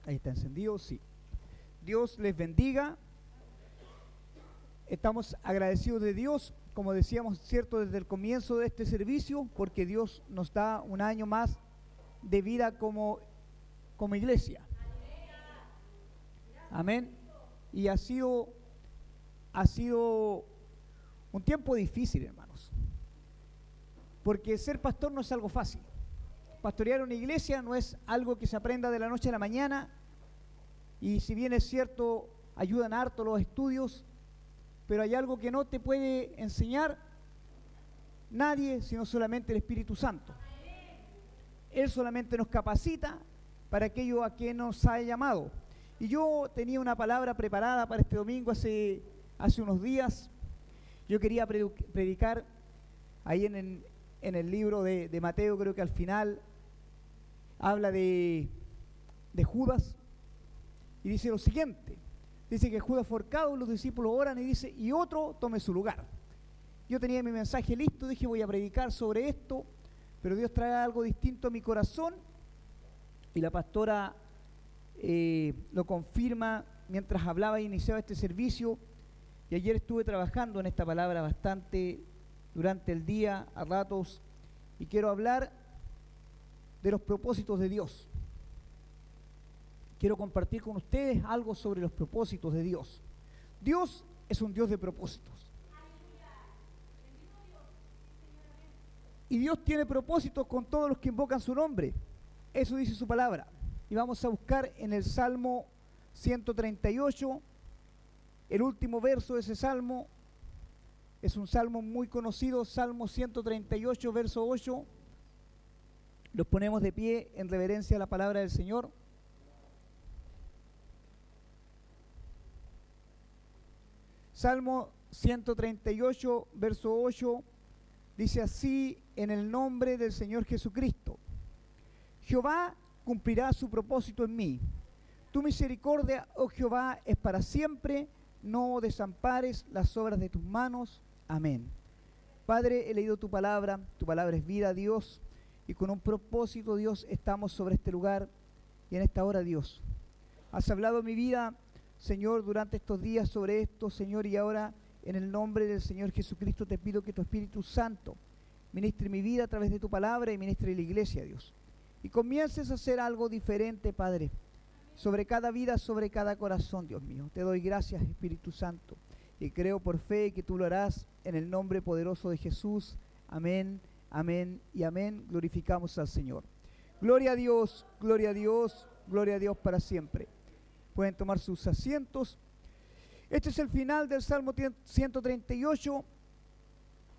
Ahí está encendido, sí. Dios les bendiga. Estamos agradecidos de Dios, como decíamos, cierto, desde el comienzo de este servicio, porque Dios nos da un año más de vida como iglesia. Amén. Y ha sido un tiempo difícil, hermanos, porque ser pastor no es algo fácil. Pastorear una iglesia no es algo que se aprenda de la noche a la mañana, y si bien es cierto, ayudan harto los estudios, pero hay algo que no te puede enseñar nadie, sino solamente el Espíritu Santo. Él solamente nos capacita para aquello a que nos ha llamado. Y yo tenía una palabra preparada para este domingo hace unos días. Yo quería predicar ahí en el libro de Mateo, creo que al final habla de Judas, y dice lo siguiente. Dice que Judas fue ahorcado, los discípulos oran y dice, y otro tome su lugar. Yo tenía mi mensaje listo, dije voy a predicar sobre esto, pero Dios trae algo distinto a mi corazón, y la pastora lo confirma mientras hablaba e iniciaba este servicio. Y ayer estuve trabajando en esta palabra bastante durante el día, a ratos, y quiero hablar de los propósitos de Dios. Quiero compartir con ustedes algo sobre los propósitos de Dios. Dios es un Dios de propósitos. Y Dios tiene propósitos con todos los que invocan su nombre. Eso dice su palabra. Y vamos a buscar en el Salmo 138, el último verso de ese salmo. Es un salmo muy conocido, Salmo 138, verso 8. Nos ponemos de pie en reverencia a la palabra del Señor. Salmo 138, verso 8, dice así: en el nombre del Señor Jesucristo. Jehová cumplirá su propósito en mí. Tu misericordia, oh Jehová, es para siempre. No desampares las obras de tus manos. Amén. Padre, he leído tu palabra es vida, Dios, y con un propósito, Dios, estamos sobre este lugar y en esta hora, Dios. Has hablado en mi vida, Señor, durante estos días sobre esto, Señor, y ahora en el nombre del Señor Jesucristo te pido que tu Espíritu Santo ministre mi vida a través de tu palabra y ministre la iglesia, Dios. Y comiences a hacer algo diferente, Padre, sobre cada vida, sobre cada corazón, Dios mío. Te doy gracias, Espíritu Santo, y creo por fe que tú lo harás en el nombre poderoso de Jesús. Amén, amén y amén. Glorificamos al Señor. Gloria a Dios, gloria a Dios, gloria a Dios para siempre. Pueden tomar sus asientos. Este es el final del Salmo 138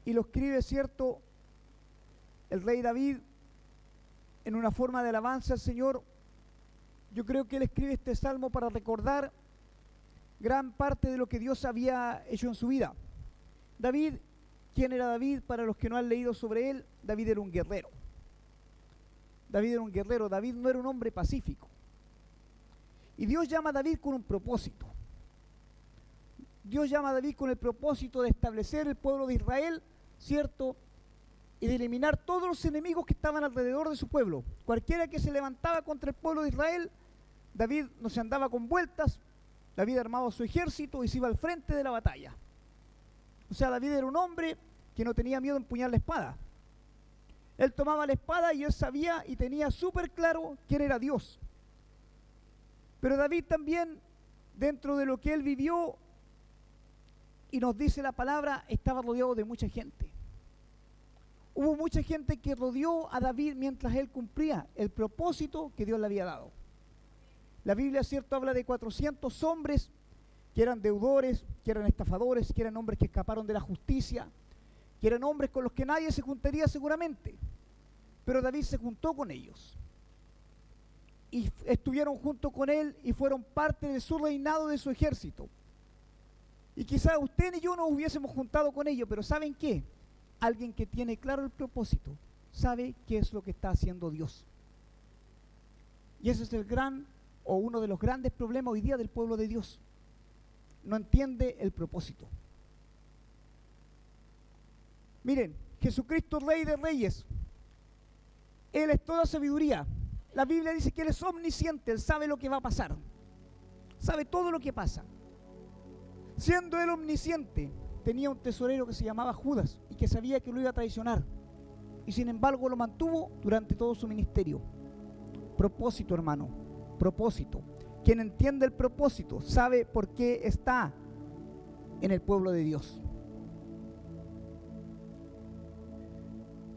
y lo escribe, cierto, el rey David en una forma de alabanza al Señor. Yo creo que él escribe este salmo para recordar gran parte de lo que Dios había hecho en su vida. David, ¿quién era David? Para los que no han leído sobre él, David era un guerrero. David era un guerrero, David no era un hombre pacífico. Y Dios llama a David con un propósito. Dios llama a David con el propósito de establecer el pueblo de Israel, ¿cierto? Y de eliminar todos los enemigos que estaban alrededor de su pueblo. Cualquiera que se levantaba contra el pueblo de Israel, David no se andaba con vueltas, David armaba su ejército y se iba al frente de la batalla. O sea, David era un hombre que no tenía miedo a empuñar la espada. Él tomaba la espada y él sabía y tenía súper claro quién era Dios. Pero David también, dentro de lo que él vivió, y nos dice la palabra, estaba rodeado de mucha gente. Hubo mucha gente que rodeó a David mientras él cumplía el propósito que Dios le había dado. La Biblia, cierto, habla de 400 hombres que eran deudores, que eran estafadores, que eran hombres que escaparon de la justicia, que eran hombres con los que nadie se juntaría seguramente. Pero David se juntó con ellos. Y estuvieron junto con él y fueron parte de su reinado, de su ejército. Y quizás usted y yo nos hubiésemos juntado con ellos, pero ¿saben qué? Alguien que tiene claro el propósito sabe qué es lo que está haciendo Dios. Y ese es el gran, o uno de los grandes problemas hoy día del pueblo de Dios. No entiende el propósito. Miren, Jesucristo, Rey de Reyes, Él es toda sabiduría. la Biblia dice que Él es omnisciente, Él sabe lo que va a pasar, sabe todo lo que pasa. Siendo Él omnisciente, tenía un tesorero que se llamaba Judas y que sabía que lo iba a traicionar, y sin embargo lo mantuvo durante todo su ministerio. Propósito, hermano, propósito. Quien entiende el propósito sabe por qué está en el pueblo de Dios.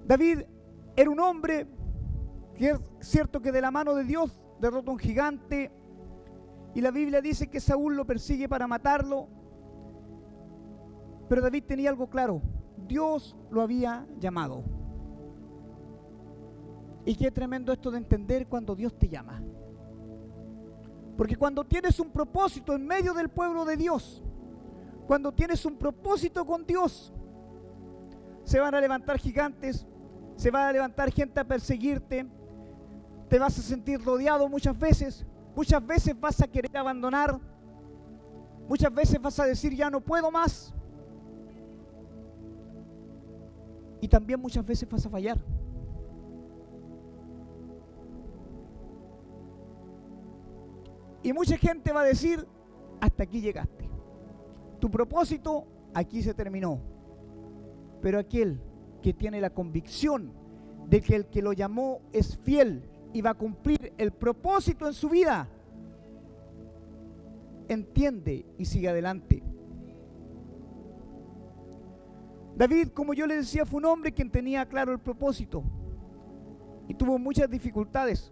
David era un hombre que es cierto que de la mano de Dios derrotó a un gigante, y la Biblia dice que Saúl lo persigue para matarlo, pero David tenía algo claro: Dios lo había llamado. Y qué tremendo esto de entender cuando Dios te llama, porque cuando tienes un propósito en medio del pueblo de Dios, cuando tienes un propósito con Dios, se van a levantar gigantes, se va a levantar gente a perseguirte, te vas a sentir rodeado muchas veces vas a querer abandonar, muchas veces vas a decir ya no puedo más, y también muchas veces vas a fallar. Y mucha gente va a decir, hasta aquí llegaste, tu propósito aquí se terminó. Pero aquel que tiene la convicción de que el que lo llamó es fiel y va a cumplir el propósito en su vida, entiende y sigue adelante. David, como yo le decía, fue un hombre quien tenía claro el propósito y tuvo muchas dificultades.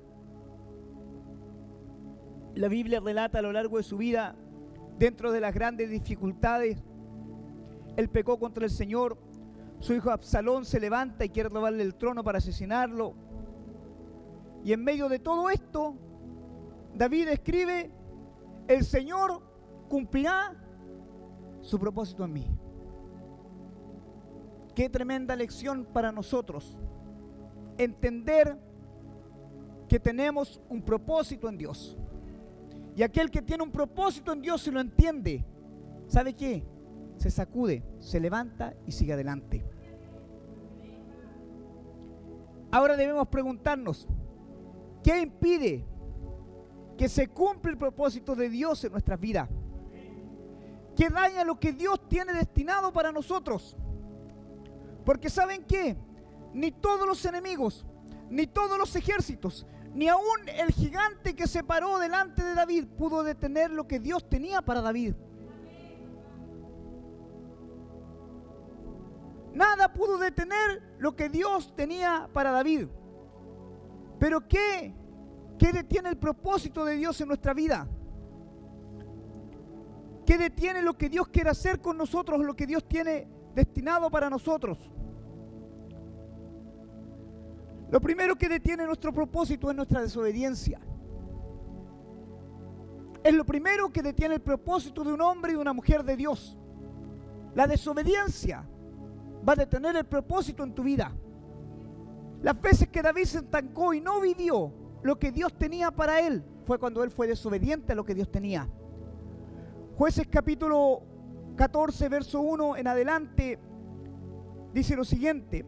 La Biblia relata a lo largo de su vida, dentro de las grandes dificultades, él pecó contra el Señor. Su hijo Absalón se levanta y quiere robarle el trono para asesinarlo. Y en medio de todo esto, David escribe: el Señor cumplirá su propósito en mí. Qué tremenda lección para nosotros, entender que tenemos un propósito en Dios. Y aquel que tiene un propósito en Dios y lo entiende, ¿sabe qué? Se sacude, se levanta y sigue adelante. Ahora debemos preguntarnos, ¿qué impide que se cumpla el propósito de Dios en nuestras vidas? ¿Qué daña lo que Dios tiene destinado para nosotros? Porque ¿saben qué? Ni todos los enemigos, ni todos los ejércitos, ni aún el gigante que se paró delante de David pudo detener lo que Dios tenía para David. Nada pudo detener lo que Dios tenía para David. Pero ¿qué detiene el propósito de Dios en nuestra vida? ¿Qué detiene lo que Dios quiere hacer con nosotros, lo que Dios tiene destinado para nosotros? Lo primero que detiene nuestro propósito es nuestra desobediencia. Es lo primero que detiene el propósito de un hombre y de una mujer de Dios. La desobediencia va a detener el propósito en tu vida. Las veces que David se estancó y no vivió lo que Dios tenía para él, fue cuando él fue desobediente a lo que Dios tenía. Jueces capítulo 14, verso 1 en adelante, dice lo siguiente: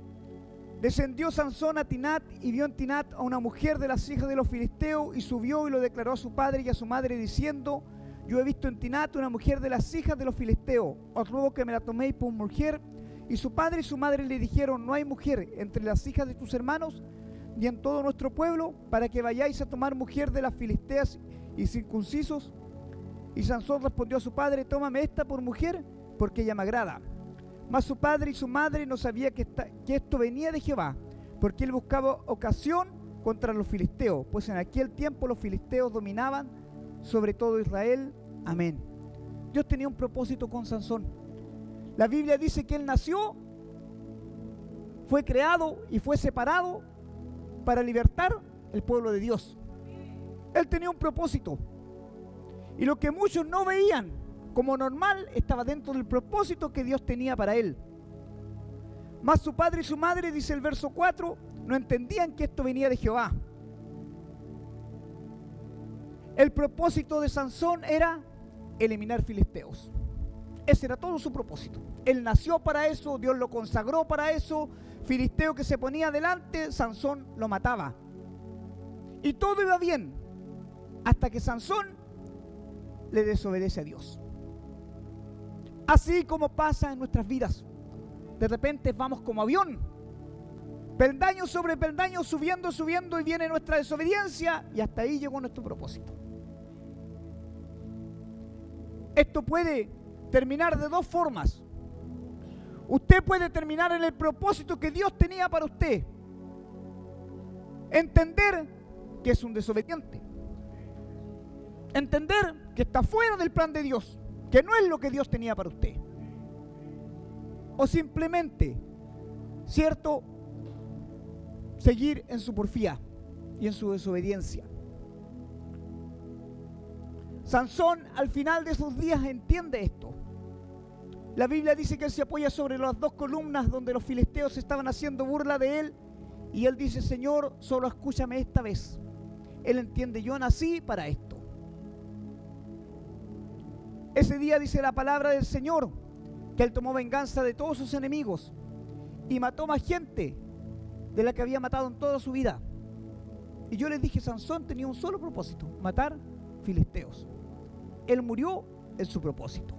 descendió Sansón a Tinat y vio en Tinat a una mujer de las hijas de los filisteos, y subió y lo declaró a su padre y a su madre diciendo: yo he visto en Tinat una mujer de las hijas de los filisteos, os ruego que me la toméis por mujer. Y su padre y su madre le dijeron: no hay mujer entre las hijas de tus hermanos ni en todo nuestro pueblo para que vayáis a tomar mujer de las filisteas y circuncisos. Y Sansón respondió a su padre: tómame esta por mujer, porque ella me agrada. Mas su padre y su madre no sabían que esto venía de Jehová, porque él buscaba ocasión contra los filisteos, pues en aquel tiempo los filisteos dominaban sobre todo Israel. Amén. Dios tenía un propósito con Sansón. La Biblia dice que él nació, fue creado y fue separado para libertar el pueblo de Dios. Él tenía un propósito. Y lo que muchos no veían como normal estaba dentro del propósito que Dios tenía para él. Mas su padre y su madre, dice el verso 4, no entendían que esto venía de Jehová. El propósito de Sansón era eliminar filisteos. Ese era todo su propósito. Él nació para eso, Dios lo consagró para eso. Filisteo que se ponía delante, Sansón lo mataba. Y todo iba bien, hasta que Sansón le desobedece a Dios. Así como pasa en nuestras vidas. De repente vamos como avión, peldaño sobre peldaño, subiendo, subiendo, y viene nuestra desobediencia, y hasta ahí llegó nuestro propósito. Esto puede terminar de dos formas. Usted puede terminar en el propósito que Dios tenía para usted. Entender que es un desobediente. Entender que está fuera del plan de Dios, que no es lo que Dios tenía para usted. O simplemente, ¿cierto?, seguir en su porfía y en su desobediencia. Sansón al final de sus días entiende esto. La Biblia dice que él se apoya sobre las dos columnas donde los filisteos estaban haciendo burla de él, y él dice: Señor, solo escúchame esta vez. Él entiende: yo nací para esto. Ese día dice la palabra del Señor que él tomó venganza de todos sus enemigos y mató más gente de la que había matado en toda su vida. Y yo les dije: Sansón tenía un solo propósito: matar filisteos. Él murió en su propósito.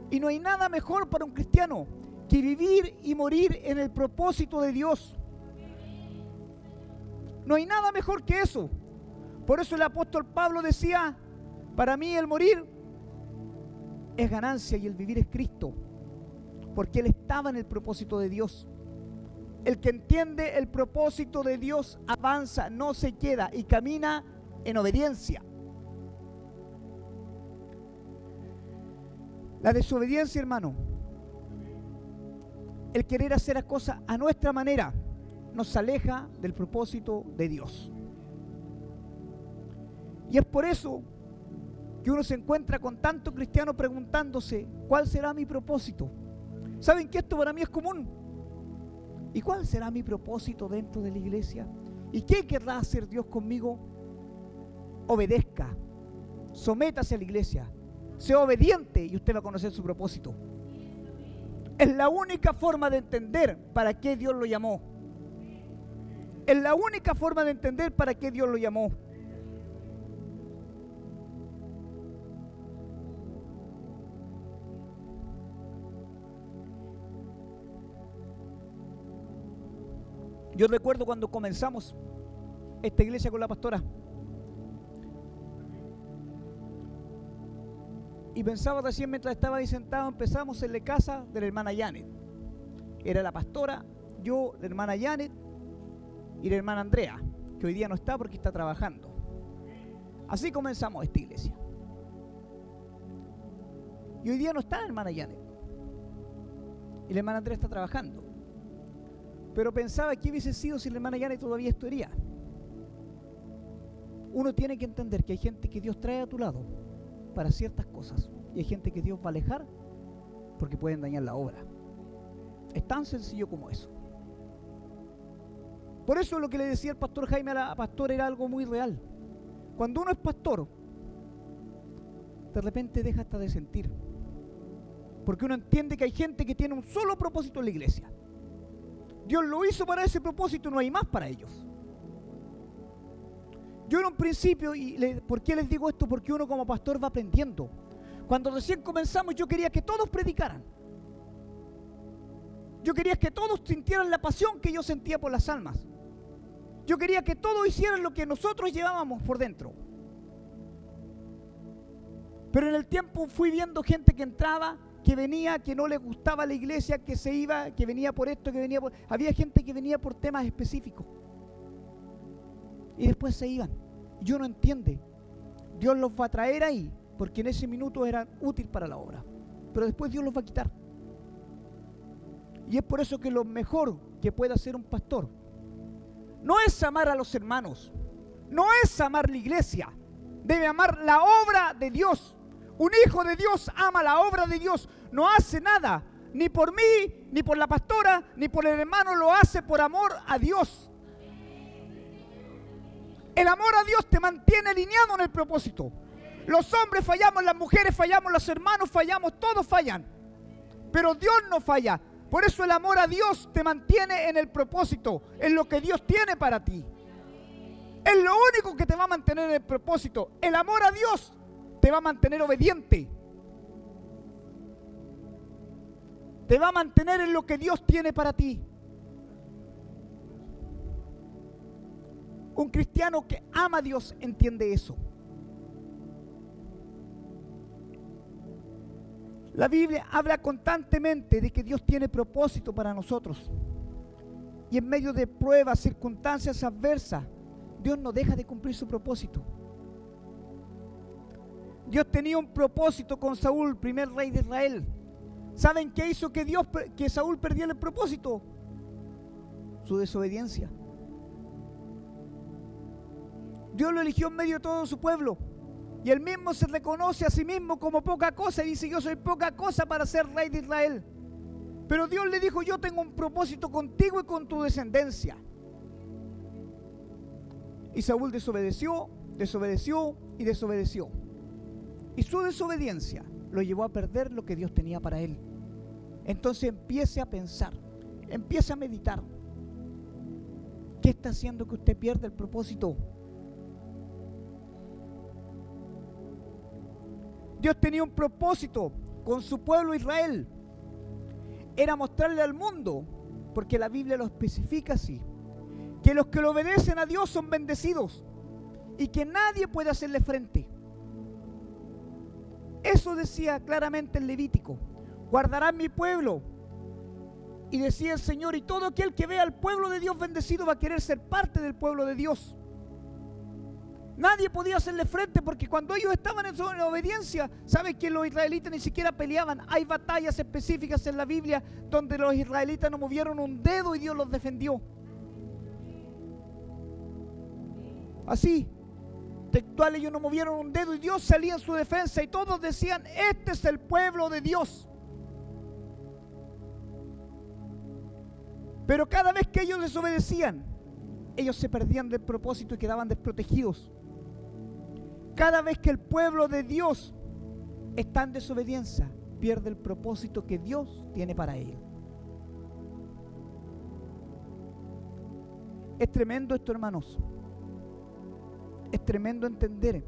Y no hay nada mejor para un cristiano que vivir y morir en el propósito de Dios. No hay nada mejor que eso. Por eso el apóstol Pablo decía: para mí el morir es ganancia y el vivir es Cristo. Porque él estaba en el propósito de Dios. El que entiende el propósito de Dios avanza, no se queda y camina en obediencia. La desobediencia, hermano, el querer hacer las cosas a nuestra manera, nos aleja del propósito de Dios. Y es por eso que uno se encuentra con tanto cristiano preguntándose: ¿cuál será mi propósito? ¿Saben que esto para mí es común? ¿Y cuál será mi propósito dentro de la iglesia? ¿Y qué querrá hacer Dios conmigo? Obedezca, sométase a la iglesia, sea obediente y usted va a conocer su propósito. Es la única forma de entender para qué Dios lo llamó. Es la única forma de entender para qué Dios lo llamó. Yo recuerdo cuando comenzamos esta iglesia con la pastora, y pensaba recién mientras estaba ahí sentado, empezamos en la casa de la hermana Janet. Era la pastora, yo, la hermana Janet y la hermana Andrea, que hoy día no está porque está trabajando. Así comenzamos esta iglesia. Y hoy día no está la hermana Janet y la hermana Andrea está trabajando. Pero pensaba que hubiese sido si la hermana Janet todavía estaría. Uno tiene que entender que hay gente que Dios trae a tu lado para ciertas cosas, y hay gente que Dios va a alejar porque pueden dañar la obra. Es tan sencillo como eso. Por eso lo que le decía el pastor Jaime a la pastora era algo muy real. Cuando uno es pastor, de repente deja hasta de sentir, porque uno entiende que hay gente que tiene un solo propósito en la iglesia. Dios lo hizo para ese propósito, no hay más para ellos. Yo en un principio, ¿por qué les digo esto? Porque uno como pastor va aprendiendo. Cuando recién comenzamos yo quería que todos predicaran. Yo quería que todos sintieran la pasión que yo sentía por las almas. Yo quería que todos hicieran lo que nosotros llevábamos por dentro. Pero en el tiempo fui viendo gente que entraba, que venía, que no le gustaba la iglesia, que se iba, que venía por esto, que venía por... Había gente que venía por temas específicos. Y después se iban. Y uno entiende. Dios los va a traer ahí, porque en ese minuto eran útiles para la obra. Pero después Dios los va a quitar. Y es por eso que lo mejor que puede hacer un pastor no es amar a los hermanos, no es amar la iglesia, debe amar la obra de Dios. Un hijo de Dios ama la obra de Dios, no hace nada, ni por mí, ni por la pastora, ni por el hermano, lo hace por amor a Dios. El amor a Dios te mantiene alineado en el propósito. Los hombres fallamos, las mujeres fallamos, los hermanos fallamos, todos fallan. Pero Dios no falla. Por eso el amor a Dios te mantiene en el propósito, en lo que Dios tiene para ti. Es lo único que te va a mantener en el propósito. El amor a Dios te va a mantener obediente. Te va a mantener en lo que Dios tiene para ti. Un cristiano que ama a Dios entiende eso. La Biblia habla constantemente de que Dios tiene propósito para nosotros. Y en medio de pruebas, circunstancias adversas, Dios no deja de cumplir su propósito. Dios tenía un propósito con Saúl, primer rey de Israel. ¿Saben qué hizo que Saúl perdiera el propósito? Su desobediencia. Dios lo eligió en medio de todo su pueblo. Y él mismo se reconoce a sí mismo como poca cosa y dice: yo soy poca cosa para ser rey de Israel. Pero Dios le dijo: yo tengo un propósito contigo y con tu descendencia. Y Saúl desobedeció, desobedeció y desobedeció. Y su desobediencia lo llevó a perder lo que Dios tenía para él. Entonces empiece a pensar, empiece a meditar. ¿Qué está haciendo que usted pierda el propósito? Dios tenía un propósito con su pueblo Israel. Era mostrarle al mundo, porque la Biblia lo especifica así, que los que le obedecen a Dios son bendecidos y que nadie puede hacerle frente. Eso decía claramente el Levítico: guardarán mi pueblo. Y decía el Señor: y todo aquel que vea al pueblo de Dios bendecido va a querer ser parte del pueblo de Dios. Nadie podía hacerle frente, porque cuando ellos estaban en obediencia, ¿saben que los israelitas ni siquiera peleaban? Hay batallas específicas en la Biblia donde los israelitas no movieron un dedo y Dios los defendió. Así, textual, ellos no movieron un dedo y Dios salía en su defensa y todos decían: este es el pueblo de Dios. Pero cada vez que ellos desobedecían, ellos se perdían del propósito y quedaban desprotegidos. Cada vez que el pueblo de Dios está en desobediencia, pierde el propósito que Dios tiene para él. Es tremendo esto, hermanos. Es tremendo entender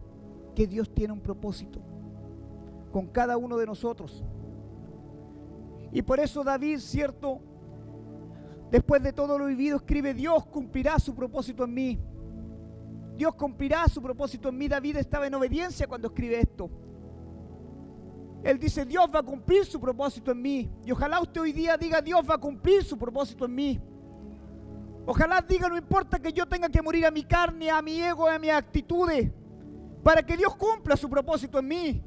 que Dios tiene un propósito con cada uno de nosotros. Y por eso David, cierto, después de todo lo vivido, escribe: Dios cumplirá su propósito en mí. Dios cumplirá su propósito en mí. David estaba en obediencia cuando escribe esto. Él dice: Dios va a cumplir su propósito en mí. Y ojalá usted hoy día diga: Dios va a cumplir su propósito en mí. Ojalá diga: no importa que yo tenga que morir a mi carne, a mi ego, a mis actitudes, para que Dios cumpla su propósito en mí.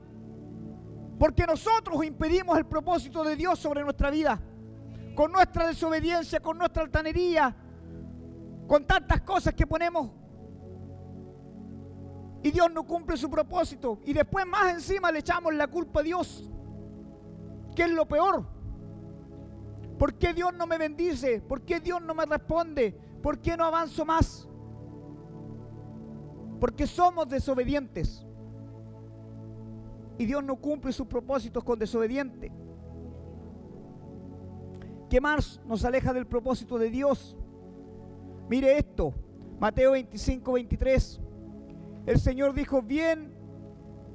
Porque nosotros impedimos el propósito de Dios sobre nuestra vida, con nuestra desobediencia, con nuestra altanería, con tantas cosas que ponemos. Y Dios no cumple su propósito. Y después más encima le echamos la culpa a Dios, que es lo peor. ¿Por qué Dios no me bendice? ¿Por qué Dios no me responde? ¿Por qué no avanzo más? Porque somos desobedientes. Y Dios no cumple sus propósitos con desobedientes. ¿Qué más nos aleja del propósito de Dios? Mire esto, Mateo 25, 23. El Señor dijo: bien,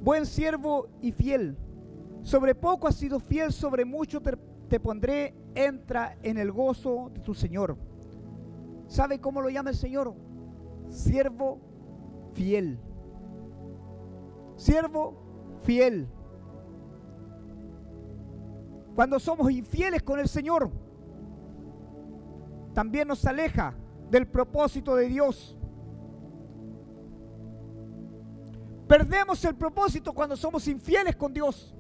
buen siervo y fiel. Sobre poco has sido fiel, sobre mucho te pondré. Entra en el gozo de tu Señor. ¿Sabe cómo lo llama el Señor? Siervo fiel. Siervo fiel. Cuando somos infieles con el Señor, también nos aleja del propósito de Dios. Perdemos el propósito cuando somos infieles con Dios.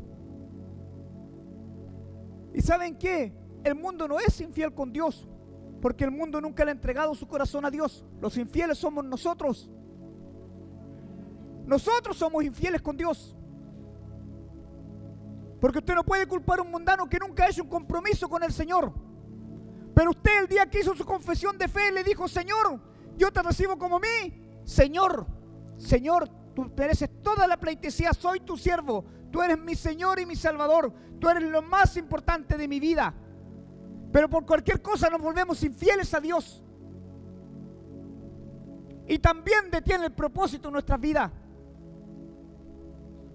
¿Y saben qué? El mundo no es infiel con Dios, porque el mundo nunca le ha entregado su corazón a Dios. Los infieles somos nosotros. Nosotros somos infieles con Dios. Porque usted no puede culpar a un mundano que nunca ha hecho un compromiso con el Señor. Pero usted, el día que hizo su confesión de fe, le dijo: Señor, yo te recibo como mi Señor. Señor, tú mereces toda la pleitesía, soy tu siervo. Tú eres mi Señor y mi Salvador. Tú eres lo más importante de mi vida. Pero por cualquier cosa nos volvemos infieles a Dios. y también detiene el propósito en nuestras vidas.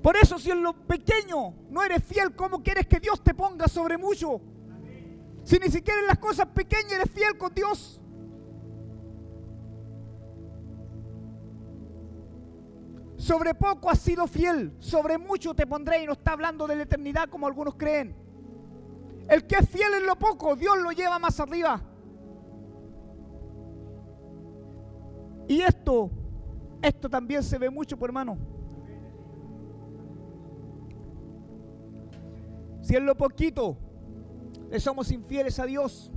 Por eso, si en lo pequeño no eres fiel, ¿cómo quieres que Dios te ponga sobre mucho? Si ni siquiera en las cosas pequeñas eres fiel con Dios. Sobre poco has sido fiel, sobre mucho te pondré, y no está hablando de la eternidad como algunos creen. El que es fiel en lo poco, Dios lo lleva más arriba. Y esto también se ve mucho, por hermano. Si en lo poquito le somos infieles a Dios,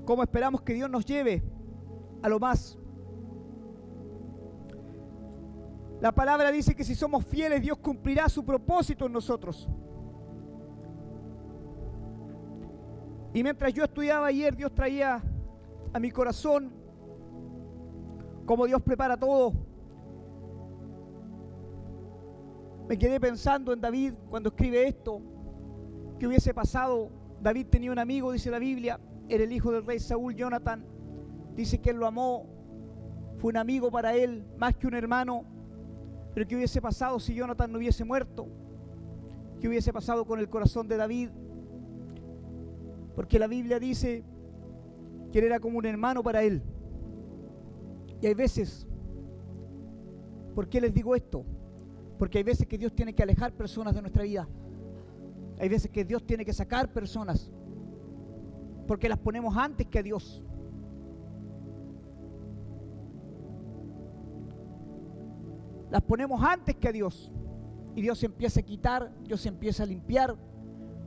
¿cómo esperamos que Dios nos lleve a lo más? La palabra dice que si somos fieles, Dios cumplirá su propósito en nosotros. Y mientras yo estudiaba ayer, Dios traía a mi corazón cómo Dios prepara todo. Me quedé pensando en David cuando escribe esto. ¿Qué hubiese pasado? David tenía un amigo, dice la Biblia, era el hijo del rey Saúl, Jonathan. Dice que él lo amó, fue un amigo para él, más que un hermano. Pero ¿qué hubiese pasado si Jonathan no hubiese muerto? ¿Qué hubiese pasado con el corazón de David? Porque la Biblia dice que él era como un hermano para él. Y hay veces, ¿por qué les digo esto? Porque hay veces que Dios tiene que alejar personas de nuestra vida. Hay veces que Dios tiene que sacar personas, porque las ponemos antes que a Dios. Las ponemos antes que a Dios. Y Dios se empieza a quitar, Dios se empieza a limpiar.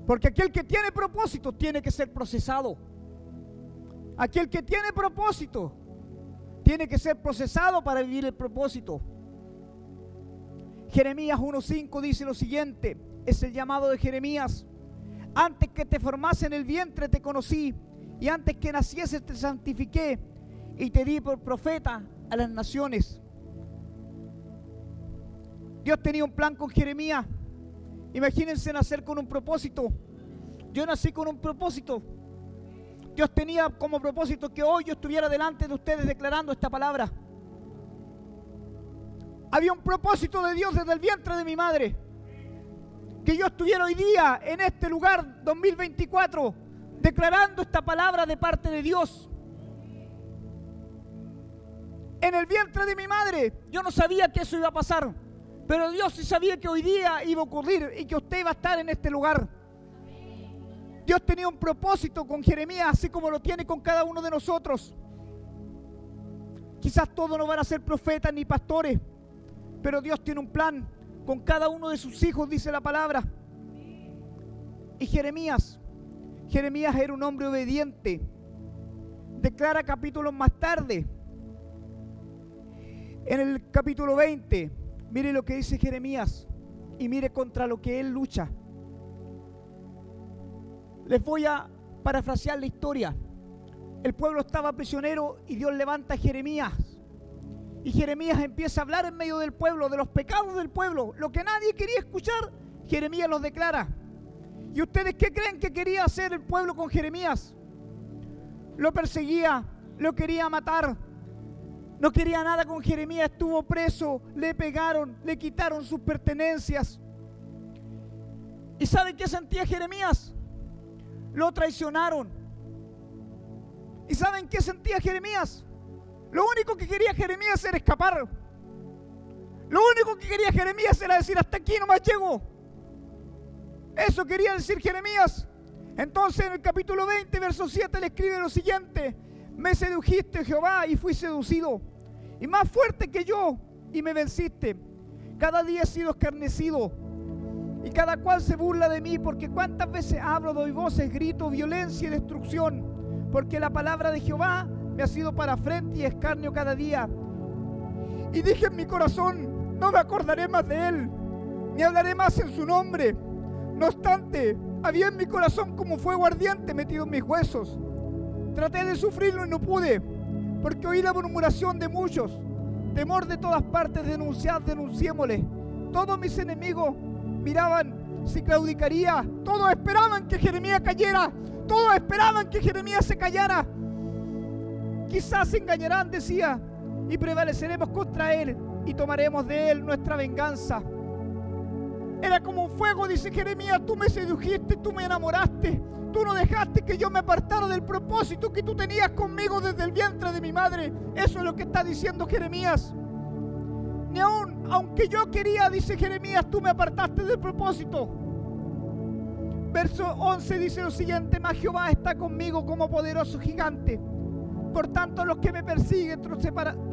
Porque aquel que tiene propósito tiene que ser procesado. Aquel que tiene propósito tiene que ser procesado para vivir el propósito. Jeremías 1:5 dice lo siguiente, es el llamado de Jeremías. Antes que te formase en el vientre te conocí, y antes que nacieses te santifiqué, y te di por profeta a las naciones. Dios tenía un plan con Jeremías. Imagínense nacer con un propósito. Yo nací con un propósito. Dios tenía como propósito que hoy yo estuviera delante de ustedes declarando esta palabra. Había un propósito de Dios desde el vientre de mi madre. Que yo estuviera hoy día en este lugar 2024 declarando esta palabra de parte de Dios. En el vientre de mi madre yo no sabía que eso iba a pasar. Pero Dios sí sabía que hoy día iba a ocurrir y que usted iba a estar en este lugar. Dios tenía un propósito con Jeremías, así como lo tiene con cada uno de nosotros. Quizás todos no van a ser profetas ni pastores, pero Dios tiene un plan con cada uno de sus hijos, dice la palabra. Y Jeremías era un hombre obediente. Declara capítulos más tarde, en el capítulo 20, mire lo que dice Jeremías y mire contra lo que él lucha. Les voy a parafrasear la historia. El pueblo estaba prisionero y Dios levanta a Jeremías. Y Jeremías empieza a hablar en medio del pueblo, de los pecados del pueblo. Lo que nadie quería escuchar, Jeremías los declara. ¿Y ustedes qué creen que quería hacer el pueblo con Jeremías? Lo perseguía, lo quería matar. No quería nada con Jeremías, estuvo preso, le pegaron, le quitaron sus pertenencias. ¿Y saben qué sentía Jeremías? Lo traicionaron. ¿Y saben qué sentía Jeremías? Lo único que quería Jeremías era escapar. Lo único que quería Jeremías era decir, hasta aquí nomás llego. Eso quería decir Jeremías. Entonces en el capítulo 20, verso 7 le escribe lo siguiente: me sedujiste, Jehová, y fui seducido, y más fuerte que yo, y me venciste. Cada día he sido escarnecido, y cada cual se burla de mí, porque cuántas veces hablo, doy voces, grito, violencia y destrucción, porque la palabra de Jehová me ha sido para frente y escarnio cada día. Y dije en mi corazón, no me acordaré más de él, ni hablaré más en su nombre. No obstante, había en mi corazón como fuego ardiente metido en mis huesos. Traté de sufrirlo y no pude, porque oí la murmuración de muchos. Temor de todas partes, denunciémosle. Todos mis enemigos miraban si claudicaría. Todos esperaban que Jeremías cayera. Todos esperaban que Jeremías se callara. Quizás se engañarán, decía, y prevaleceremos contra él y tomaremos de él nuestra venganza. Era como un fuego, dice Jeremías, tú me sedujiste, tú me enamoraste, tú no dejaste que yo me apartara del propósito que tú tenías conmigo desde el vientre de mi madre. Eso es lo que está diciendo Jeremías. Ni aun, aunque yo quería, dice Jeremías, tú me apartaste del propósito. Verso 11 dice lo siguiente: mas Jehová está conmigo como poderoso gigante. Por tanto, los que me persiguen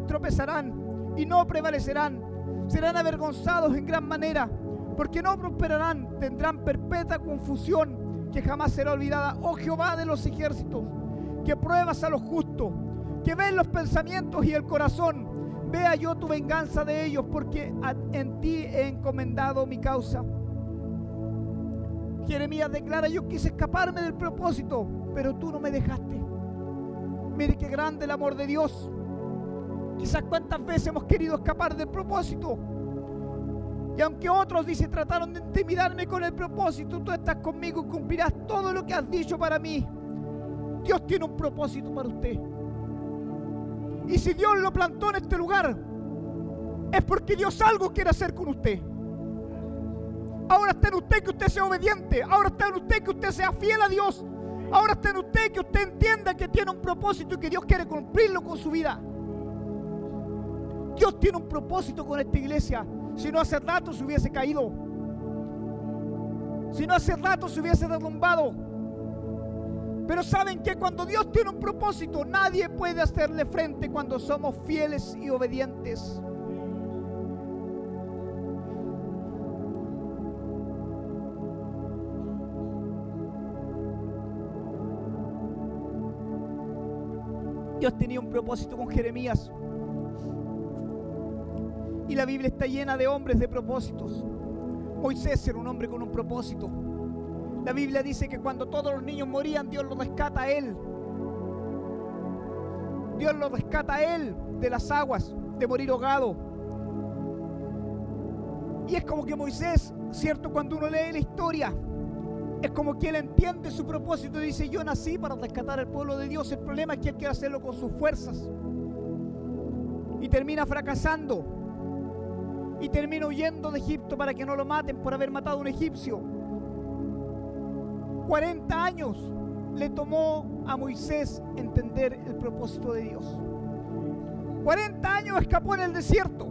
tropezarán y no prevalecerán. Serán avergonzados en gran manera, porque no prosperarán. Tendrán perpetua confusión que jamás será olvidada. Oh Jehová de los ejércitos, que pruebas a los justos, que ves los pensamientos y el corazón. Vea yo tu venganza de ellos, porque en ti he encomendado mi causa. Jeremías declara: yo quise escaparme del propósito, pero tú no me dejaste. Mire qué grande el amor de Dios. Quizás cuántas veces hemos querido escapar del propósito, y aunque otros, dice, trataron de intimidarme con el propósito, tú estás conmigo y cumplirás todo lo que has dicho para mí. Dios tiene un propósito para usted, y si Dios lo plantó en este lugar, es porque Dios algo quiere hacer con usted. Ahora está en usted que usted sea obediente. Ahora está en usted que usted sea fiel a Dios. Ahora está en usted que usted entienda que tiene un propósito y que Dios quiere cumplirlo con su vida. Dios tiene un propósito con esta iglesia. Si no, hace rato se hubiese caído. Si no, hace rato se hubiese derrumbado. Pero saben que cuando Dios tiene un propósito, nadie puede hacerle frente cuando somos fieles y obedientes. Dios tenía un propósito con Jeremías. Y la Biblia está llena de hombres de propósitos. Moisés era un hombre con un propósito. La Biblia dice que cuando todos los niños morían, Dios los rescata a él. Dios lo rescata a él de las aguas, de morir ahogado. Y es como que Moisés, cierto, cuando uno lee la historia, es como que él entiende su propósito y dice: yo nací para rescatar al pueblo de Dios. El problema es que él quiere hacerlo con sus fuerzas. Y termina fracasando. Y termina huyendo de Egipto para que no lo maten por haber matado a un egipcio. 40 años le tomó a Moisés entender el propósito de Dios. 40 años escapó en el desierto,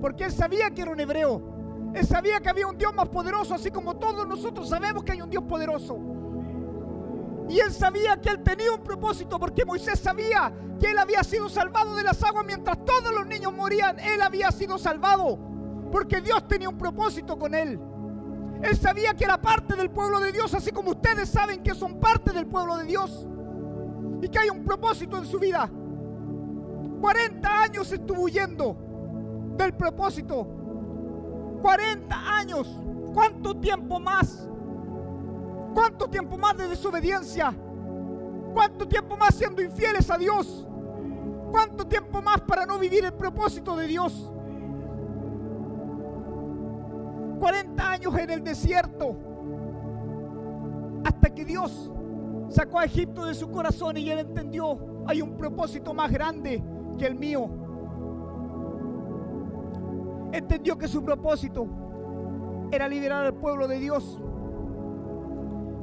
porque él sabía que era un hebreo. Él sabía que había un Dios más poderoso, así como todos nosotros sabemos que hay un Dios poderoso. Y él sabía que él tenía un propósito, porque Moisés sabía que él había sido salvado de las aguas mientras todos los niños morían. Él había sido salvado porque Dios tenía un propósito con él. Él sabía que era parte del pueblo de Dios, así como ustedes saben que son parte del pueblo de Dios y que hay un propósito en su vida. 40 años estuvo huyendo del propósito. 40 años. ¿Cuánto tiempo más? ¿Cuánto tiempo más de desobediencia? ¿Cuánto tiempo más siendo infieles a Dios? ¿Cuánto tiempo más para no vivir el propósito de Dios? 40 años en el desierto, hasta que Dios sacó a Egipto de su corazón y él entendió: hay un propósito más grande que el mío. Entendió que su propósito era liberar al pueblo de Dios.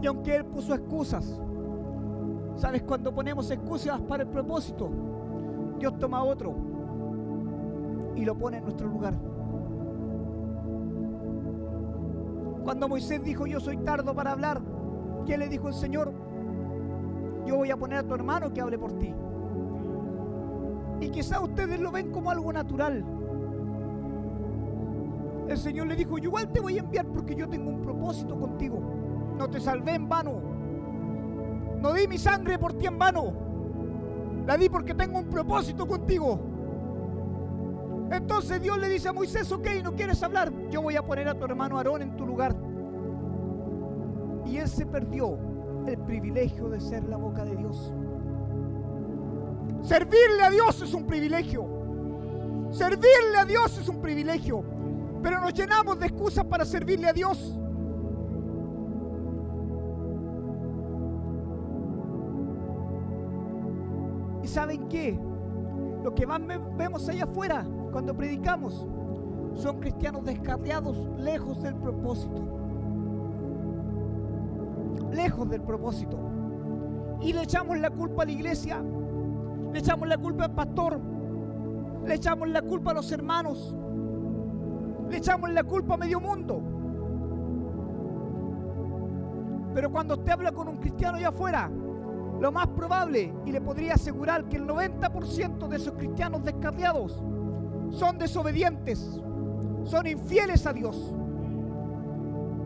Y aunque él puso excusas, ¿sabes? Cuando ponemos excusas para el propósito, Dios toma otro y lo pone en nuestro lugar. Cuando Moisés dijo: yo soy tardo para hablar, ¿qué le dijo el Señor? Yo voy a poner a tu hermano que hable por ti. Y quizás ustedes lo ven como algo natural. El Señor le dijo: yo igual te voy a enviar porque yo tengo un propósito contigo. No te salvé en vano. No di mi sangre por ti en vano. La di porque tengo un propósito contigo. Entonces Dios le dice a Moisés: ok, ¿no quieres hablar? Yo voy a poner a tu hermano Aarón en tu lugar. Y él se perdió el privilegio de ser la boca de Dios. Servirle a Dios es un privilegio. Servirle a Dios es un privilegio. Pero nos llenamos de excusas para servirle a Dios. ¿Y saben qué? Lo que más vemos allá afuera cuando predicamos son cristianos descarriados, lejos del propósito. Lejos del propósito. Y le echamos la culpa a la iglesia, le echamos la culpa al pastor, le echamos la culpa a los hermanos, le echamos la culpa a medio mundo. Pero cuando usted habla con un cristiano allá afuera, lo más probable, y le podría asegurar que el 90% de esos cristianos descarriados son desobedientes, son infieles a Dios.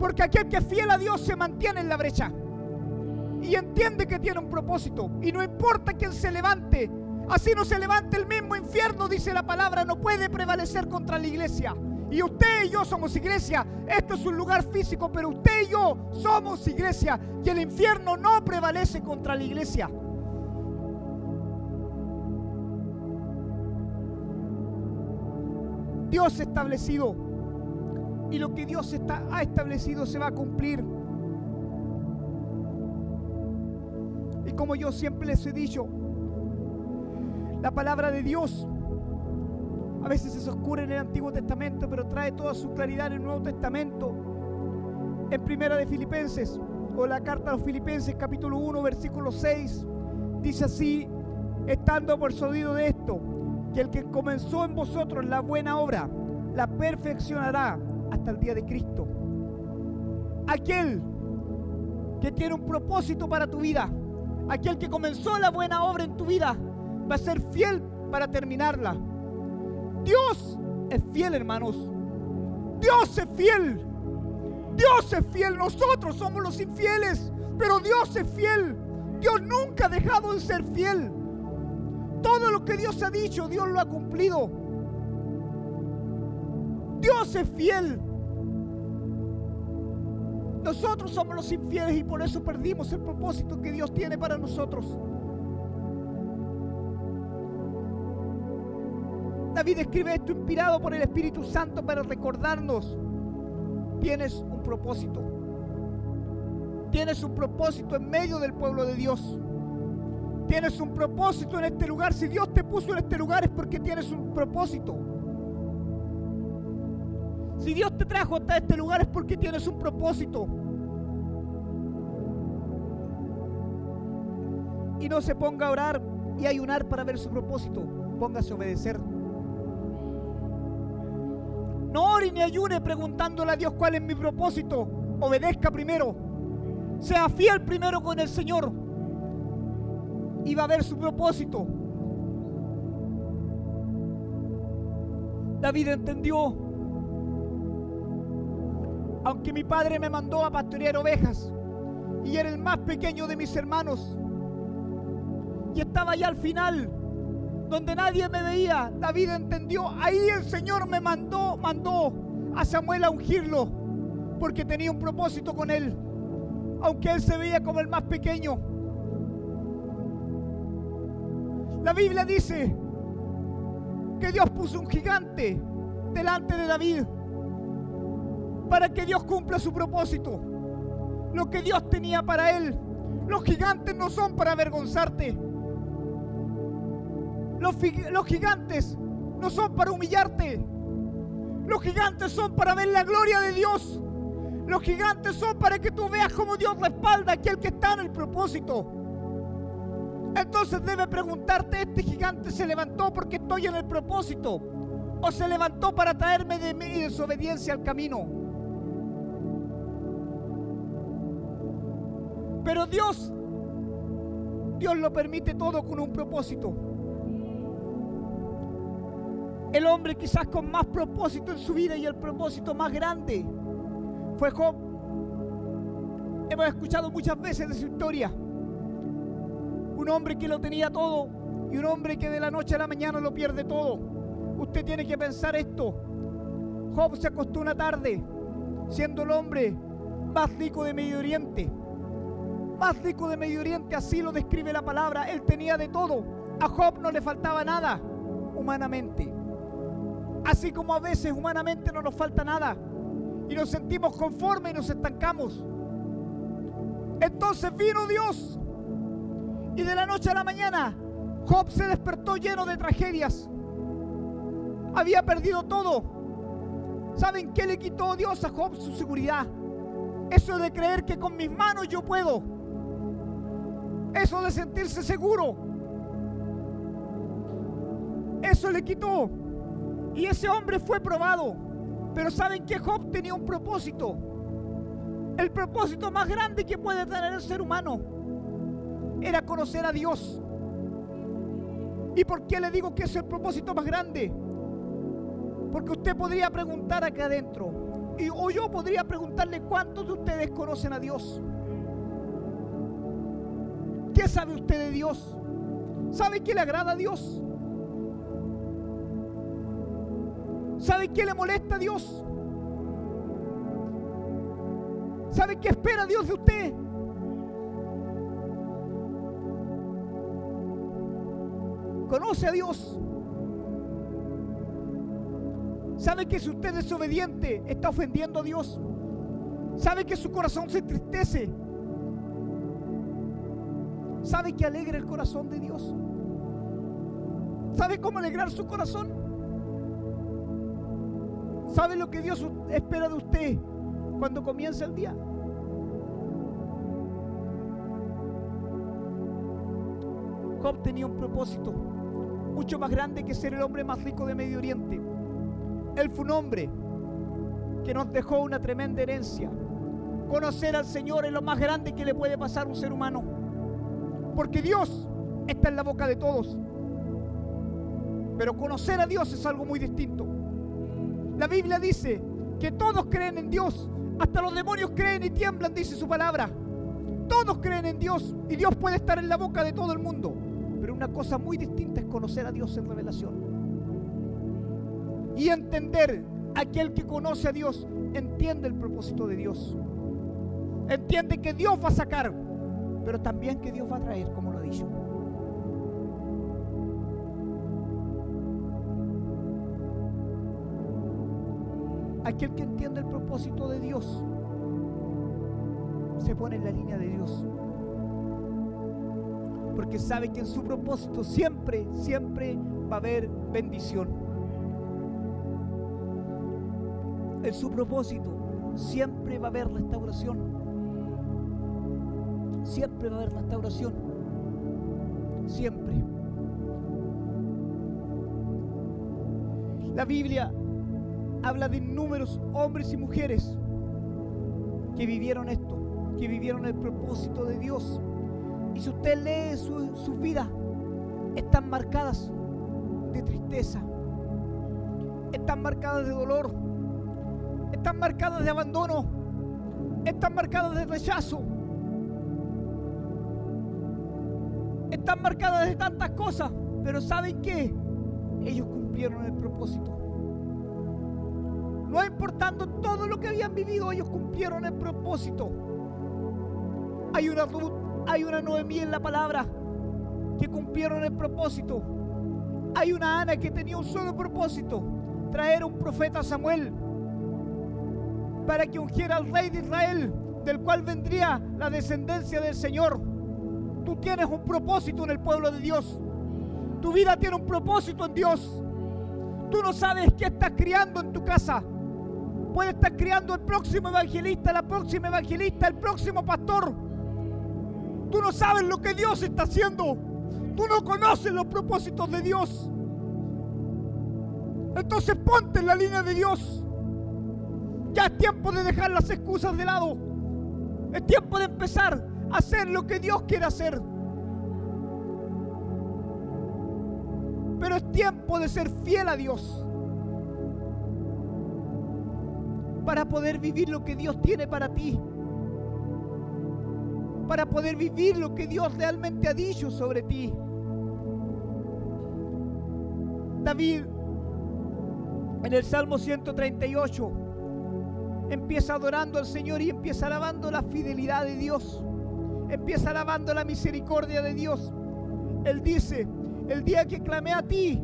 Porque aquel que es fiel a Dios se mantiene en la brecha y entiende que tiene un propósito, y no importa quién se levante, así no se levante el mismo infierno, dice la palabra, no puede prevalecer contra la iglesia. Y usted y yo somos iglesia. Esto es un lugar físico, pero usted y yo somos iglesia, y el infierno no prevalece contra la iglesia. Dios ha establecido, y lo que Dios ha establecido se va a cumplir. Y como yo siempre les he dicho, la palabra de Dios a veces es oscura en el Antiguo Testamento, pero trae toda su claridad en el Nuevo Testamento. En Primera de Filipenses, o la carta a los Filipenses, capítulo 1, versículo 6, dice así: estando persuadido de esto, que el que comenzó en vosotros la buena obra, la perfeccionará hasta el día de Cristo. Aquel que tiene un propósito para tu vida, aquel que comenzó la buena obra en tu vida, va a ser fiel para terminarla. Dios es fiel, hermanos. Dios es fiel. Dios es fiel. Nosotros somos los infieles, pero Dios es fiel. Dios nunca ha dejado de ser fiel. Todo lo que Dios ha dicho, Dios lo ha cumplido. Dios es fiel. Nosotros somos los infieles y por eso perdimos el propósito que Dios tiene para nosotros. David escribe esto inspirado por el Espíritu Santo para recordarnos: tienes un propósito. Tienes un propósito en medio del pueblo de Dios. Tienes un propósito en este lugar. Si Dios te puso en este lugar es porque tienes un propósito. Si Dios te trajo hasta este lugar es porque tienes un propósito. Y no se ponga a orar y ayunar para ver su propósito. Póngase a obedecer. No ore ni ayune preguntándole a Dios cuál es mi propósito. Obedezca primero. Sea fiel primero con el Señor. Y va a ver su propósito. David entendió: aunque mi padre me mandó a pastorear ovejas y era el más pequeño de mis hermanos y estaba ya al final donde nadie me veía, David entendió: ahí el Señor me mandó a Samuel a ungirlo porque tenía un propósito con él, aunque él se veía como el más pequeño. La Biblia dice que Dios puso un gigante delante de David para que Dios cumpla su propósito, lo que Dios tenía para él. Los gigantes no son para avergonzarte. Los gigantes no son para humillarte. Los gigantes son para ver la gloria de Dios. Los gigantes son para que tú veas cómo Dios respalda a aquel que está en el propósito. Entonces debe preguntarte: ¿este gigante se levantó porque estoy en el propósito? ¿O se levantó para traerme de mi desobediencia al camino? Pero Dios lo permite todo con un propósito. El hombre quizás con más propósito en su vida y el propósito más grande fue Job. Hemos escuchado muchas veces de su historia. Un hombre que lo tenía todo y un hombre que de la noche a la mañana lo pierde todo. Usted tiene que pensar esto: Job se acostó una tarde siendo el hombre más rico de Medio Oriente. Más rico de Medio Oriente, así lo describe la palabra. Él tenía de todo. A Job no le faltaba nada humanamente. Así como a veces humanamente no nos falta nada y nos sentimos conformes y nos estancamos. Entonces vino Dios y de la noche a la mañana Job se despertó lleno de tragedias. Había perdido todo. ¿Saben qué le quitó Dios a Job? Su seguridad. Eso de creer que con mis manos yo puedo. Eso de sentirse seguro. Eso le quitó. Y ese hombre fue probado. Pero ¿saben qué? Job tenía un propósito. El propósito más grande que puede tener el ser humano era conocer a Dios. ¿Y por qué le digo que es el propósito más grande? Porque usted podría preguntar acá adentro, o yo podría preguntarle, ¿cuántos de ustedes conocen a Dios? ¿Qué sabe usted de Dios? ¿Sabe qué le agrada a Dios? ¿Sabe qué le molesta a Dios? ¿Sabe qué espera Dios de usted? ¿Conoce a Dios? ¿Sabe que si usted es desobediente está ofendiendo a Dios? ¿Sabe que su corazón se entristece? ¿Sabe que alegra el corazón de Dios? ¿Sabe cómo alegrar su corazón? ¿Sabe lo que Dios espera de usted cuando comienza el día? Job tenía un propósito mucho más grande que ser el hombre más rico de Medio Oriente. Él fue un hombre que nos dejó una tremenda herencia. Conocer al Señor es lo más grande que le puede pasar a un ser humano, porque Dios está en la boca de todos. Pero conocer a Dios es algo muy distinto. La Biblia dice que todos creen en Dios, hasta los demonios creen y tiemblan, dice su palabra. Todos creen en Dios y Dios puede estar en la boca de todo el mundo. Pero una cosa muy distinta es conocer a Dios en revelación. Y entender, aquel que conoce a Dios, entiende el propósito de Dios. Entiende que Dios va a sacar, pero también que Dios va a traer, como lo ha dicho. Aquel que entiende el propósito de Dios se pone en la línea de Dios, porque sabe que en su propósito siempre va a haber bendición. En su propósito siempre va a haber restauración. Siempre va a haber restauración. Siempre. La Biblia habla de innúmeros hombres y mujeres que vivieron esto, que vivieron el propósito de Dios. Y si usted lee sus vidas, están marcadas de tristeza, están marcadas de dolor, están marcadas de abandono, están marcadas de rechazo, están marcadas de tantas cosas. Pero ¿saben qué? Ellos cumplieron el propósito. No importando todo lo que habían vivido, ellos cumplieron el propósito. Hay una Ruth, hay una Noemí en la palabra que cumplieron el propósito. Hay una Ana que tenía un solo propósito: traer un profeta Samuel para que ungiera al rey de Israel, del cual vendría la descendencia del Señor. Tú tienes un propósito en el pueblo de Dios. Tu vida tiene un propósito en Dios. Tú no sabes qué estás criando en tu casa. Puede estar criando el próximo evangelista, la próxima evangelista, el próximo pastor. Tú no sabes lo que Dios está haciendo. Tú no conoces los propósitos de Dios. Entonces ponte en la línea de Dios. Ya es tiempo de dejar las excusas de lado. Es tiempo de empezar a hacer lo que Dios quiere hacer. Pero es tiempo de ser fiel a Dios, para poder vivir lo que Dios tiene para ti, para poder vivir lo que Dios realmente ha dicho sobre ti. David, en el Salmo 138, empieza adorando al Señor y empieza alabando la fidelidad de Dios, empieza alabando la misericordia de Dios. Él dice: el día que clamé a ti,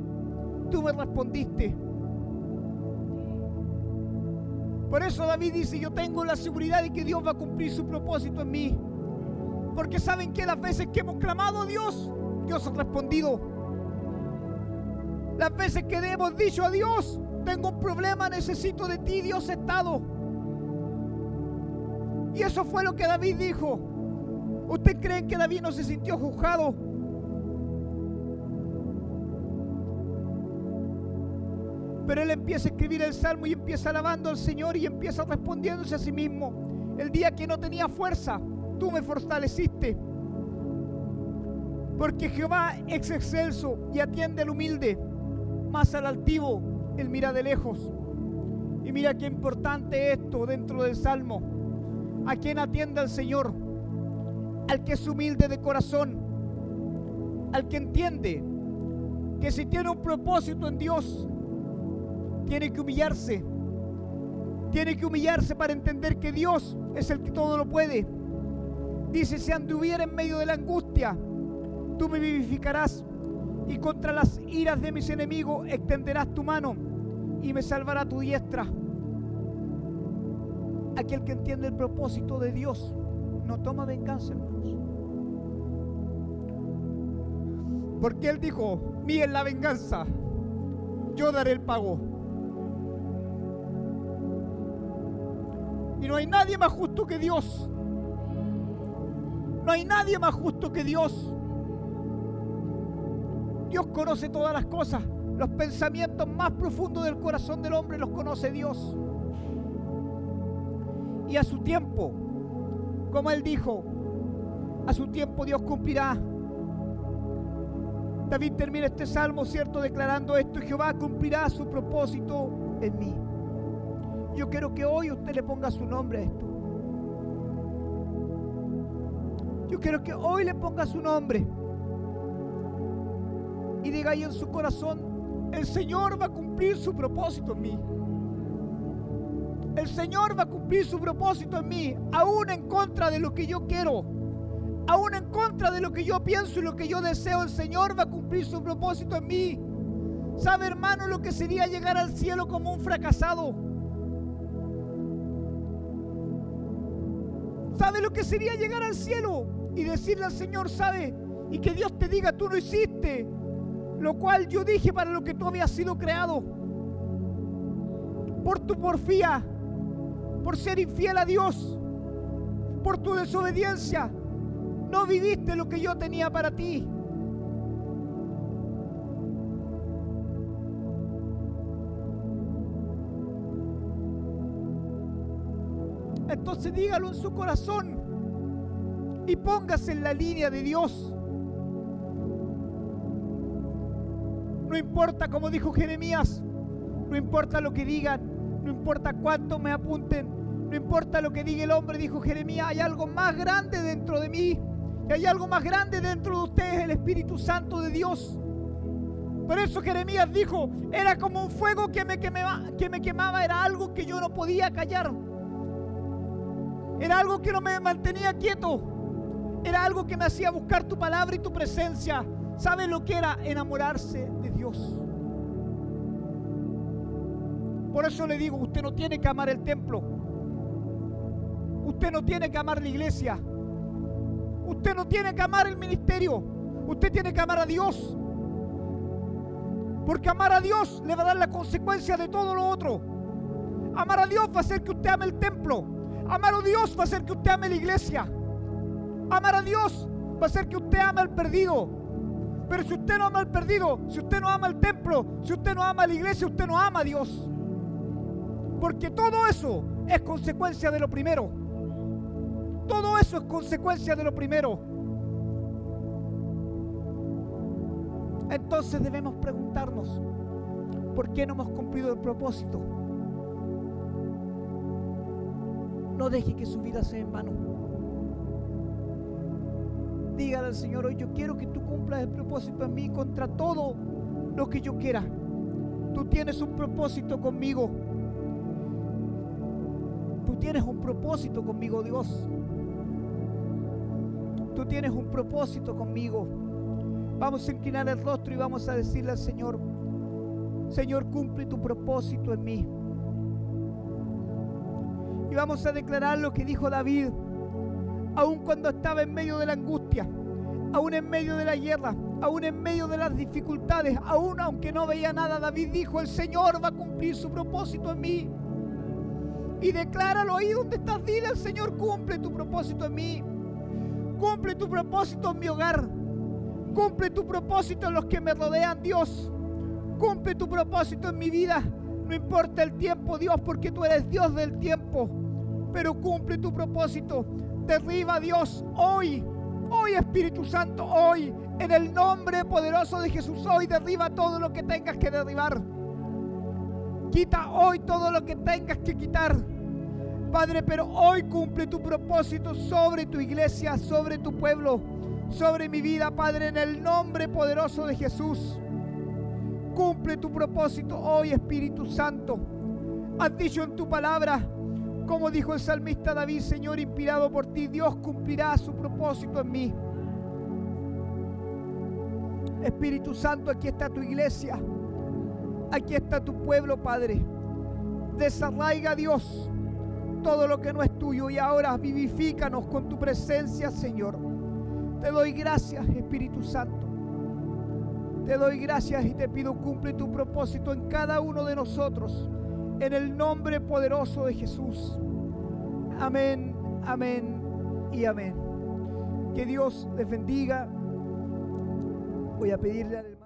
tú me respondiste. Por eso David dice: yo tengo la seguridad de que Dios va a cumplir su propósito en mí. Porque saben que las veces que hemos clamado a Dios, Dios ha respondido. Las veces que hemos dicho a Dios, tengo un problema, necesito de ti, Dios ha estado. Y eso fue lo que David dijo. ¿Usted cree que David no se sintió juzgado? Pero él empieza a escribir el salmo y empieza alabando al Señor y empieza respondiéndose a sí mismo. El día que no tenía fuerza, tú me fortaleciste. Porque Jehová es excelso y atiende al humilde, más al altivo él mira de lejos. Y mira qué importante esto dentro del salmo. ¿A quién atiende al Señor? Al que es humilde de corazón, al que entiende que si tiene un propósito en Dios, tiene que humillarse para entender que Dios es el que todo lo puede. Dice: si anduviera en medio de la angustia, tú me vivificarás, y contra las iras de mis enemigos extenderás tu mano y me salvará tu diestra. Aquel que entiende el propósito de Dios no toma venganza, hermanos. Porque Él dijo: mía es la venganza, yo daré el pago. Y no hay nadie más justo que Dios. No hay nadie más justo que Dios. Dios conoce todas las cosas. Los pensamientos más profundos del corazón del hombre los conoce Dios. Y a su tiempo, como Él dijo, a su tiempo Dios cumplirá. David termina este salmo, ¿cierto?, declarando esto: Jehová cumplirá su propósito en mí. Yo quiero que hoy usted le ponga su nombre a esto. Yo quiero que hoy le ponga su nombre y diga ahí en su corazón: el Señor va a cumplir su propósito en mí. El Señor va a cumplir su propósito en mí, aún en contra de lo que yo quiero, aún en contra de lo que yo pienso y lo que yo deseo. El Señor va a cumplir su propósito en mí. ¿Sabe, hermano, lo que sería llegar al cielo como un fracasado? ¿Sabe lo que sería llegar al cielo y decirle al Señor: sabe? Y que Dios te diga: tú no hiciste lo cual yo dije para lo que tú habías sido creado. Por tu porfía, por ser infiel a Dios, por tu desobediencia, no viviste lo que yo tenía para ti. Entonces dígalo en su corazón y póngase en la línea de Dios. No importa, como dijo Jeremías, no importa lo que digan, no importa cuánto me apunten, no importa lo que diga el hombre, dijo Jeremías, hay algo más grande dentro de mí, y hay algo más grande dentro de ustedes, el Espíritu Santo de Dios. Por eso Jeremías dijo: era como un fuego que me quemaba, era algo que yo no podía callar, era algo que no me mantenía quieto, era algo que me hacía buscar tu palabra y tu presencia. ¿Sabe lo que era enamorarse de Dios? Por eso le digo: usted no tiene que amar el templo, usted no tiene que amar la iglesia, usted no tiene que amar el ministerio, usted tiene que amar a Dios. Porque amar a Dios le va a dar la consecuencia de todo lo otro. Amar a Dios va a hacer que usted ame el templo, amar a Dios va a hacer que usted ame la iglesia, amar a Dios va a hacer que usted ame al perdido. Pero si usted no ama al perdido, si usted no ama el templo, si usted no ama la iglesia, usted no ama a Dios. Porque todo eso es consecuencia de lo primero. Todo eso es consecuencia de lo primero. Entonces debemos preguntarnos: ¿por qué no hemos cumplido el propósito? No deje que su vida sea en vano. Dígale al Señor hoy: yo quiero que tú cumplas el propósito en mí contra todo lo que yo quiera. Tú tienes un propósito conmigo. Tú tienes un propósito conmigo, Dios. Tú tienes un propósito conmigo. Vamos a inclinar el rostro y vamos a decirle al Señor: Señor, cumple tu propósito en mí. Y vamos a declarar lo que dijo David. Aun cuando estaba en medio de la angustia, aún en medio de la guerra, aún en medio de las dificultades, aún aunque no veía nada, David dijo: el Señor va a cumplir su propósito en mí. Y decláralo ahí donde estás, dile al Señor: cumple tu propósito en mí, cumple tu propósito en mi hogar, cumple tu propósito en los que me rodean, Dios, cumple tu propósito en mi vida. No importa el tiempo, Dios, porque tú eres Dios del tiempo, pero cumple tu propósito. Derriba, Dios, hoy, Espíritu Santo, hoy, en el nombre poderoso de Jesús, hoy derriba todo lo que tengas que derribar. Quita hoy todo lo que tengas que quitar, Padre, pero hoy cumple tu propósito sobre tu iglesia, sobre tu pueblo, sobre mi vida, Padre, en el nombre poderoso de Jesús. Cumple tu propósito hoy, Espíritu Santo. Has dicho en tu palabra, como dijo el salmista David: Señor, inspirado por ti, Dios cumplirá su propósito en mí. Espíritu Santo, aquí está tu iglesia, aquí está tu pueblo, Padre. Desarraiga, Dios, todo lo que no es tuyo, y ahora vivifícanos con tu presencia, Señor. Te doy gracias, Espíritu Santo. Te doy gracias y te pido: cumple tu propósito en cada uno de nosotros, en el nombre poderoso de Jesús. Amén, amén y amén. Que Dios les bendiga. Voy a pedirle al hermano.